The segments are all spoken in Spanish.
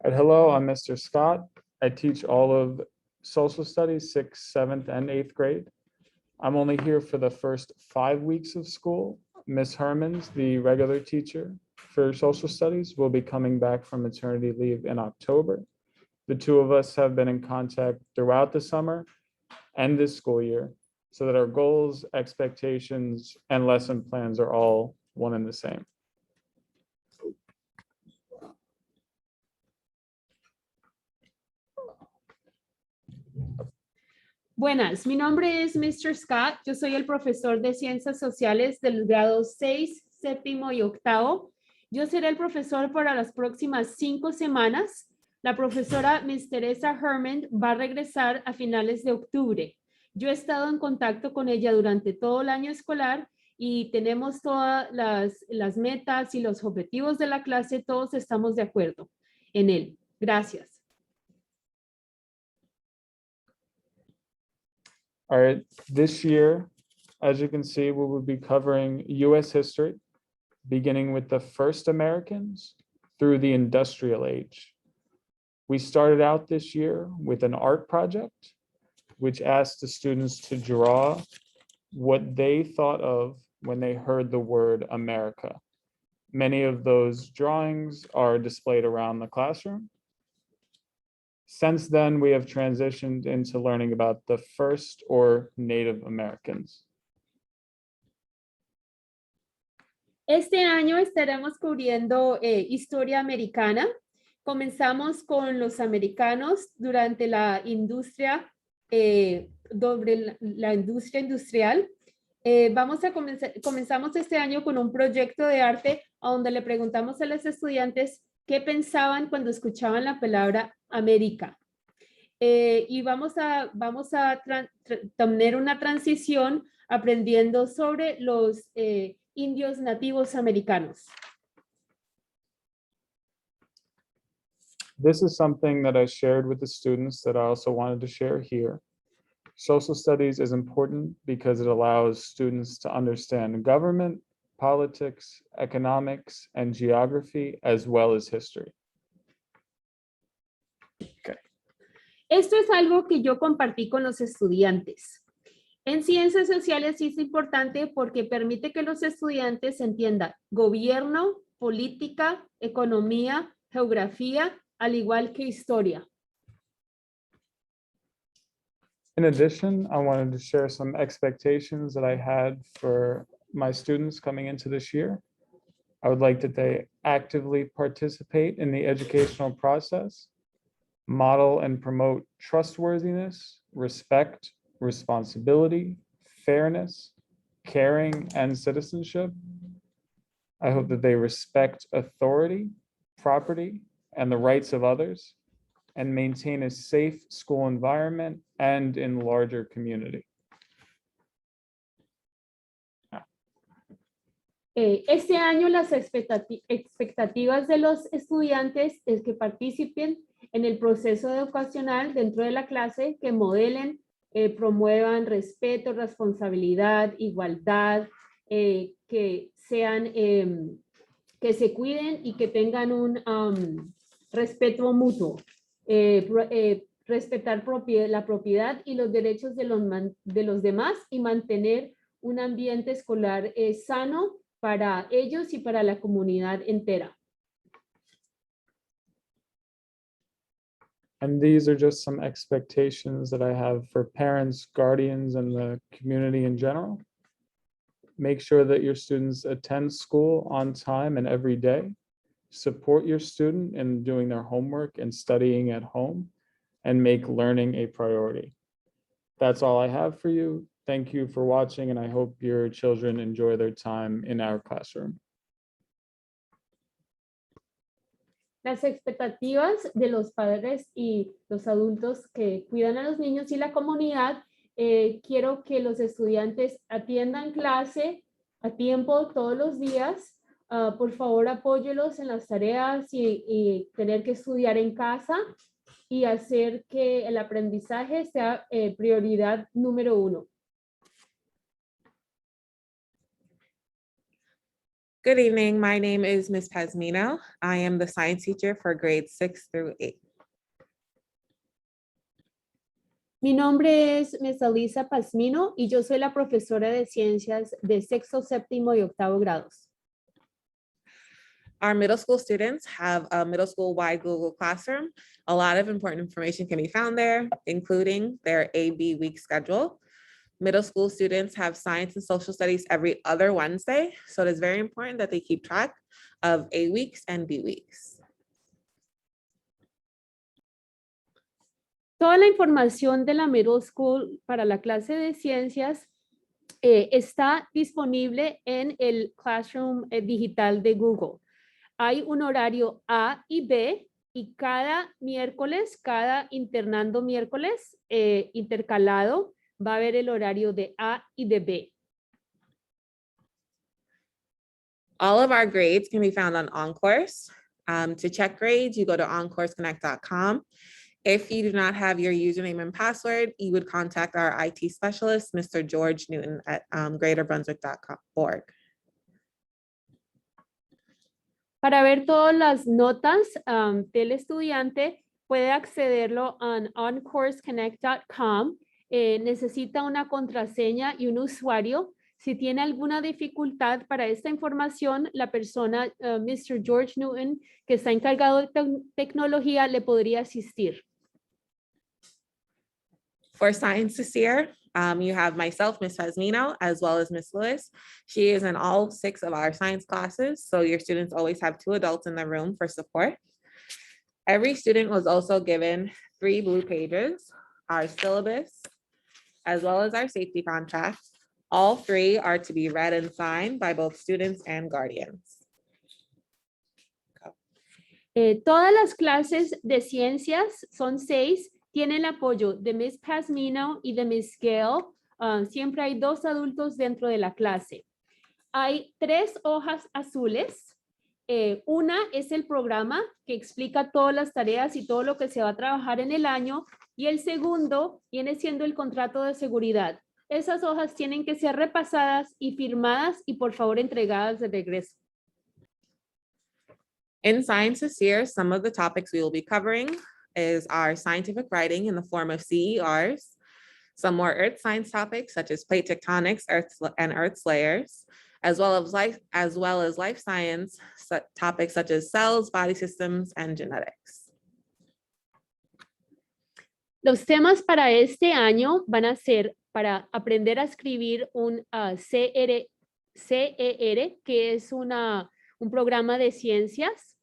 Hello, I'm Mr. Scott. I teach all of social studies, 6th, 7th, and 8th grade. I'm only here for the first 5 weeks of school. Miss Hermans, the regular teacher for social studies, will be coming back from maternity leave in October. The two of us have been in contact throughout the summer and this school year so that our goals, expectations, and lesson plans are all one and the same. Buenas, mi nombre es Mr. Scott. Yo soy el profesor de Ciencias Sociales del grado 6, 7º y 8º. Yo seré el profesor para las próximas 5 semanas. La profesora Miss Teresa Herman va a regresar a finales de octubre. Yo he estado en contacto con ella durante todo el año escolar y tenemos todas las metas y los objetivos de la clase. Todos estamos de acuerdo en él. Gracias. All right, this year, as you can see, we will be covering US history, beginning with the first Americans through the industrial age. We started out this year with an art project, which asked the students to draw what they thought of when they heard the word America. Many of those drawings are displayed around the classroom. Since then, we have transitioned into learning about the first or Native Americans. Este año estaremos cubriendo historia americana. Comenzamos con los americanos durante la industria, la industria industrial. Comenzamos este año con un proyecto de arte donde le preguntamos a los estudiantes qué pensaban cuando escuchaban la palabra América. Y vamos a tener una transición aprendiendo sobre los indios nativos americanos. This is something that I shared with the students that I also wanted to share here. Social studies is important because it allows students to understand government, politics, economics, and geography, as well as history. Okay. Esto es algo que yo compartí con los estudiantes. En ciencias sociales es importante porque permite que los estudiantes entiendan gobierno, política, economía, geografía, al igual que historia. In addition, I wanted to share some expectations that I had for my students coming into this year. I would like that they actively participate in the educational process, model and promote trustworthiness, respect, responsibility, fairness, caring, and citizenship. I hope that they respect authority, property, and the rights of others, and maintain a safe school environment and in larger community. Este año las expectativas de los estudiantes es que participen en el proceso educacional dentro de la clase, que modelen, promuevan respeto, responsabilidad, igualdad, que sean, que se cuiden y que tengan un respeto mutuo. Respetar la propiedad y los derechos de los demás y mantener un ambiente escolar sano para ellos y para la comunidad entera. And these are just some expectations that I have for parents, guardians, and the community in general. Make sure that your students attend school on time and every day. Support your student in doing their homework and studying at home, and make learning a priority. That's all I have for you. Thank you for watching, and I hope your children enjoy their time in our classroom. Las expectativas de los padres y los adultos que cuidan a los niños y la comunidad, quiero que los estudiantes atiendan clase a tiempo todos los días. Por favor, apóyelos en las tareas y tener que estudiar en casa y hacer que el aprendizaje sea prioridad número 1. Good evening. My name is Ms. Pazmino. I am the science teacher for grades 6 through 8. Mi nombre es Ms. Elisa Pazmino y yo soy la profesora de ciencias de sexto, séptimo y octavo grados. Our middle school students have a middle school wide Google Classroom. A lot of important information can be found there, including their A/B week schedule. Middle school students have science and social studies every other Wednesday, so it is very important that they keep track of A weeks and B weeks. Toda la información de la middle school para la clase de ciencias está disponible en el Classroom digital de Google. Hay un horario A y B y cada miércoles, cada internando miércoles intercalado, va a haber el horario de A y de B. All of our grades can be found on OnCourse. To check grades, you go to OnCourseConnect.com. If you do not have your username and password, you would contact our IT specialist, Mr. George Newton at greaterbrunswick.org. Para ver todas las notas del estudiante, puede accederlo en OnCourseConnect.com. Necesita una contraseña y un usuario. Si tiene alguna dificultad para esta información, la persona, Mr. George Newton, que está encargado de tecnología, le podría asistir. For science this year, you have myself, Ms. Pazmino, as well as Ms. Lewis. She is in all 6 of our science classes, so your students always have 2 adults in the room for support. Every student was also given 3 blue pages, our syllabus, as well as our safety contract. All 3 are to be read and signed by both students and guardians. Todas las clases de ciencias, son 6, tienen apoyo de Ms. Pazmino y de Ms. Gale. Siempre hay 2 adultos dentro de la clase. Hay 3 hojas azules. Una es el programa que explica todas las tareas y todo lo que se va a trabajar en el año. Y el segundo viene siendo el contrato de seguridad. Esas hojas tienen que ser repasadas y firmadas y por favor entregadas de regreso. In science this year, some of the topics we will be covering is our scientific writing in the form of CERs, some more earth science topics such as plate tectonics, Earth's layers, as well as life science topics such as cells, body systems, and genetics. Los temas para este año van a ser para aprender a escribir un CER, que es un programa de ciencias.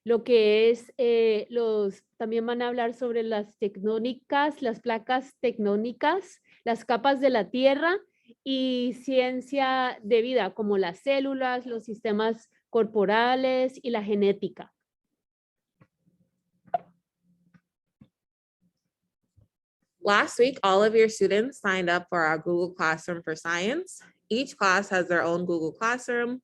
Lo que es, también van a hablar sobre las tectónicas, las placas tectónicas, las capas de la Tierra y ciencia de vida, como las células, los sistemas corporales y la genética. Last week, all of your students signed up for our Google Classroom for Science. Each class has their own Google Classroom.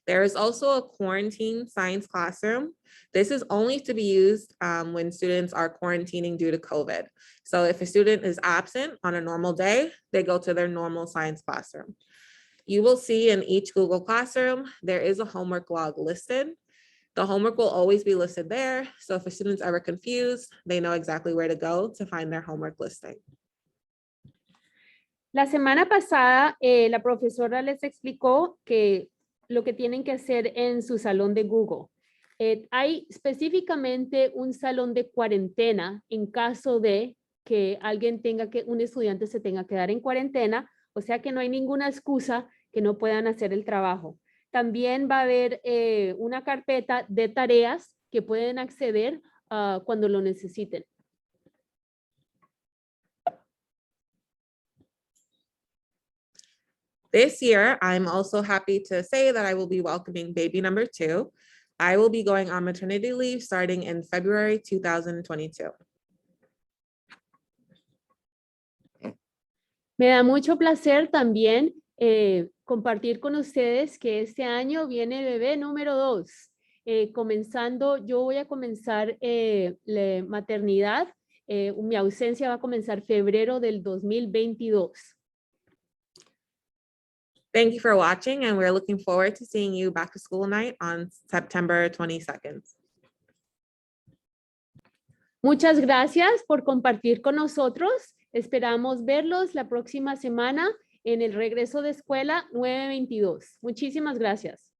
There is also a quarantine science classroom. This is only to be used when students are quarantining due to COVID. So if a student is absent on a normal day, they go to their normal science classroom. You will see in each Google Classroom, there is a homework log listed. The homework will always be listed there. So if a student's ever confused, they know exactly where to go to find their homework listing. La semana pasada, la profesora les explicó que lo que tienen que hacer en su salón de Google. Hay específicamente un salón de cuarentena en caso de que un estudiante se tenga que quedar en cuarentena, o sea que no hay ninguna excusa que no puedan hacer el trabajo. También va a haber una carpeta de tareas que pueden acceder cuando lo necesiten. This year, I'm also happy to say that I will be welcoming baby number 2. I will be going on maternity leave starting in February 2022. Me da mucho placer también compartir con ustedes que este año viene bebé número 2. Yo voy a comenzar la maternidad. Mi ausencia va a comenzar febrero del 2022. Thank you for watching, and we're looking forward to seeing you back to school night on September 22nd. Muchas gracias por compartir con nosotros. Esperamos verlos la próxima semana en el regreso de escuela 922. Muchísimas gracias.